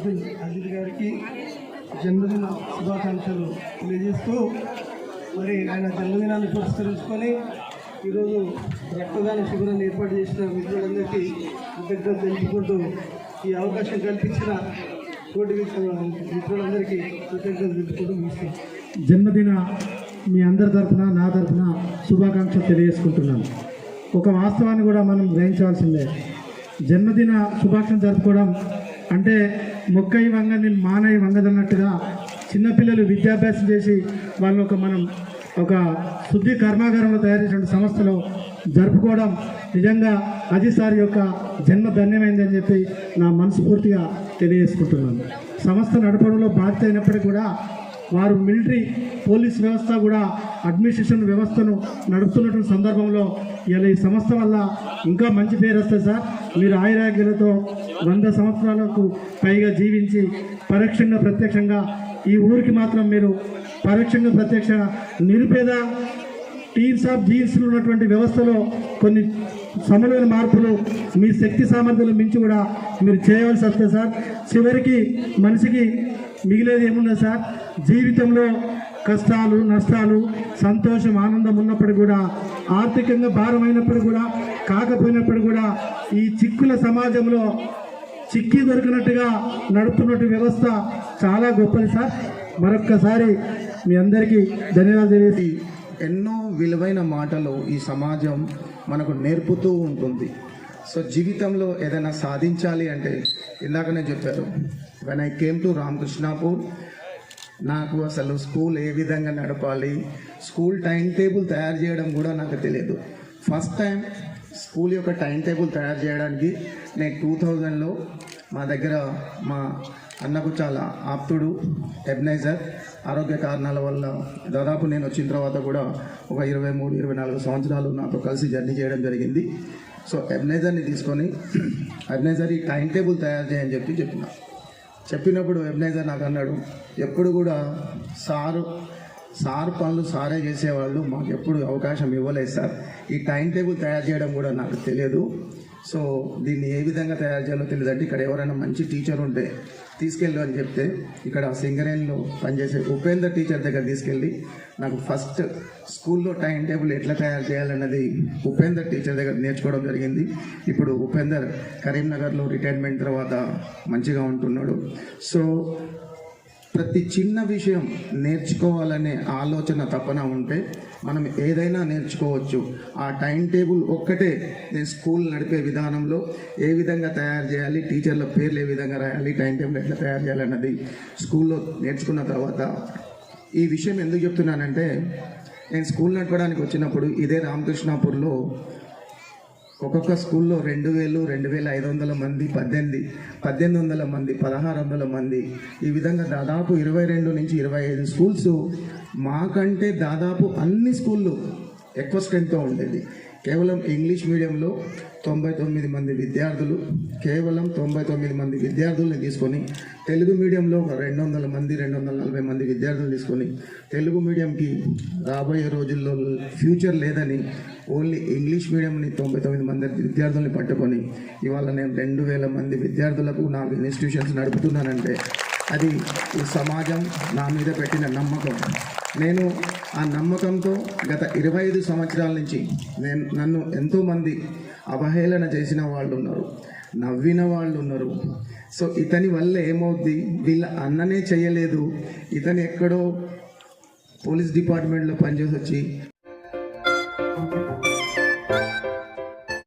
అజిత్ గారికి జన్మదిన శుభాకాంక్షలు తెలియజేస్తూ మరి ఆయన జన్మదినాన్ని పురస్కరించుకొని ఈరోజు రక్తదాన శిబిరాన్ని ఏర్పాటు చేసిన మిత్రులందరికీ కృతజ్ఞతలు తెలుపుకుంటూ ఈ అవకాశం కల్పించిన తోటి మిత్రులందరికీ కృతజ్ఞతలు తెలుపుకుంటూ ముగిస్తాం. జన్మదిన మీ అందరి తరఫున నా తరఫున శుభాకాంక్షలు తెలియజేసుకుంటున్నాను. ఒక వాస్తవాన్ని కూడా మనం గ్రహించాల్సిందే. జన్మదిన శుభాకాంక్షలు జరుపుకోవడం అంటే మొక్కయి వంగని మానయి వంగదన్నట్టుగా చిన్నపిల్లలు విద్యాభ్యాసం చేసి వాళ్ళు మనం ఒక శుద్ధి కర్మాగారంలో తయారు చేసిన సంస్థలో జరుపుకోవడం నిజంగా అజిత్ సార్ యొక్క జన్మ ధన్యమైందని చెప్పి నా మనస్ఫూర్తిగా తెలియజేసుకుంటున్నాను. సంస్థ నడపడంలో బాధ్యత అయినప్పటికీ కూడా వారు మిలిటరీ పోలీస్ వ్యవస్థ కూడా అడ్మినిస్ట్రేషన్ వ్యవస్థను నడుపుతున్నటువంటి సందర్భంలో ఇలా ఈ సంస్థ వల్ల ఇంకా మంచి పేరు వస్తుంది సార్. మీరు ఆయురాగ్యాలతో 100 సంవత్సరాలకు పైగా జీవించి పరోక్షంగా ప్రత్యక్షంగా ఈ ఊరికి మాత్రం మీరు పరోక్షంగా ప్రత్యక్షంగా నిరుపేద టీమ్స్ ఆఫ్ జీన్స్లు ఉన్నటువంటి వ్యవస్థలో కొన్ని సమన్వయ మార్పులు మీ శక్తి సామర్థ్యాలు మించి కూడా మీరు చేయవలసి వస్తుంది సార్. చివరికి మనిషికి మిగిలేది ఏమున్నది సార్? జీవితంలో కష్టాలు నష్టాలు సంతోషం ఆనందం ఉన్నప్పుడు కూడా ఆర్థికంగా భారమైనప్పుడు కూడా కాకపోయినప్పుడు కూడా ఈ చిక్కుల సమాజంలో చిక్కి దొరికినట్టుగా నడుపుతున్నట్టు వ్యవస్థ చాలా గొప్పది సార్. మరొక్కసారి మీ అందరికీ ధన్యవాదాలు తెలియజేసి ఎన్నో విలువైన మాటలు ఈ సమాజం మనకు నేర్పుతూ ఉంటుంది. సో జీవితంలో ఏదైనా సాధించాలి అంటే ఇందాకనే చెప్పారు, when I came to Ramakrishnapur నాకు అసలు స్కూల్ ఏ విధంగా నడపాలి, స్కూల్ టైం టేబుల్ తయారు చేయడం కూడా నాకు తెలియదు. ఫస్ట్ టైం స్కూల్ యొక్క టైం టేబుల్ తయారు చేయడానికి నేను 2000లో మా దగ్గర మా అన్నకు చాలా ఆప్తుడు ఎబ్నైజర్ ఆరోగ్య కారణాల వల్ల దాదాపు నేను వచ్చిన తర్వాత కూడా ఒక 23-24 సంవత్సరాలు నాతో కలిసి జర్నీ చేయడం జరిగింది. సో ఎబ్నైజర్ని తీసుకొని ఎబ్నైజర్ ఈ టైం టేబుల్ తయారు చేయని చెప్పినప్పుడు ఎబ్నైజర్ నాకు అన్నాడు, ఎప్పుడు కూడా సార్ పనులు సారే చేసేవాళ్ళు, మాకు ఎప్పుడు అవకాశం ఇవ్వలేదు సార్. ఈ టైం టేబుల్ తయారు చేయడం కూడా నాకు తెలియదు. సో దీన్ని ఏ విధంగా తయారు చేయాలో తెలియదంటే ఇక్కడ ఎవరైనా మంచి టీచర్ ఉంటే తీసుకెళ్ళు అని చెప్తే ఇక్కడ సింగరేణిలో పనిచేసే ఉపేందర్ టీచర్ దగ్గర తీసుకెళ్ళి నాకు ఫస్ట్ స్కూల్లో టైం టేబుల్ ఎట్లా తయారు చేయాలన్నది ఉపేందర్ టీచర్ దగ్గర నేర్చుకోవడం జరిగింది. ఇప్పుడు ఉపేందర్ కరీంనగర్లో రిటైర్మెంట్ తర్వాత మంచిగా ఉంటున్నాడు. సో ప్రతి చిన్న విషయం నేర్చుకోవాలనే ఆలోచన తపన ఉంటే మనం ఏదైనా నేర్చుకోవచ్చు. ఆ టైం టేబుల్ ఒక్కటే నేను స్కూల్ నడిపే విధానంలో ఏ విధంగా తయారు చేయాలి, టీచర్ల పేర్లు ఏ విధంగా రాయాలి, టైం టేబుల్ ఎట్లా తయారు చేయాలన్నది స్కూల్లో నేర్చుకున్న తర్వాత ఈ విషయం ఎందుకు చెప్తున్నానంటే, నేను స్కూల్ నడపడానికి వచ్చినప్పుడు ఇదే రామకృష్ణాపూర్లో ఒక్కొక్క స్కూల్లో 2000, 2500 మంది, 1800 మంది, 1600 మంది, ఈ విధంగా దాదాపు 22 నుంచి 25 స్కూల్స్ మాకంటే దాదాపు అన్ని స్కూళ్ళు ఎక్కువ స్ట్రెంగ్త్తో ఉండేది. కేవలం ఇంగ్లీష్ మీడియంలో 99 మంది విద్యార్థులు, కేవలం 99 మంది విద్యార్థుల్ని తీసుకొని తెలుగు మీడియంలో ఒక 200 మంది, 240 మంది విద్యార్థులు తీసుకొని తెలుగు మీడియంకి రాబోయే రోజుల్లో ఫ్యూచర్ లేదని ఓన్లీ ఇంగ్లీష్ మీడియంని 99 మంది విద్యార్థుల్ని పట్టుకొని ఇవాళ నేను 2000 మంది విద్యార్థులకు 4 ఇన్స్టిట్యూషన్స్ నడుపుతున్నానంటే అది ఈ సమాజం నా మీద పెట్టిన నమ్మకం. నేను ఆ నమ్మకంతో గత 25 సంవత్సరాల నుంచి నన్ను ఎంతోమంది అవహేళన చేసిన వాళ్ళు ఉన్నారు, నవ్విన వాళ్ళు ఉన్నారు. సో ఇతని వల్ల ఏమవుద్ది, వీళ్ళ అన్ననే చేయలేదు, ఇతను ఎక్కడో పోలీస్ డిపార్ట్మెంట్లో పనిచేసి వచ్చి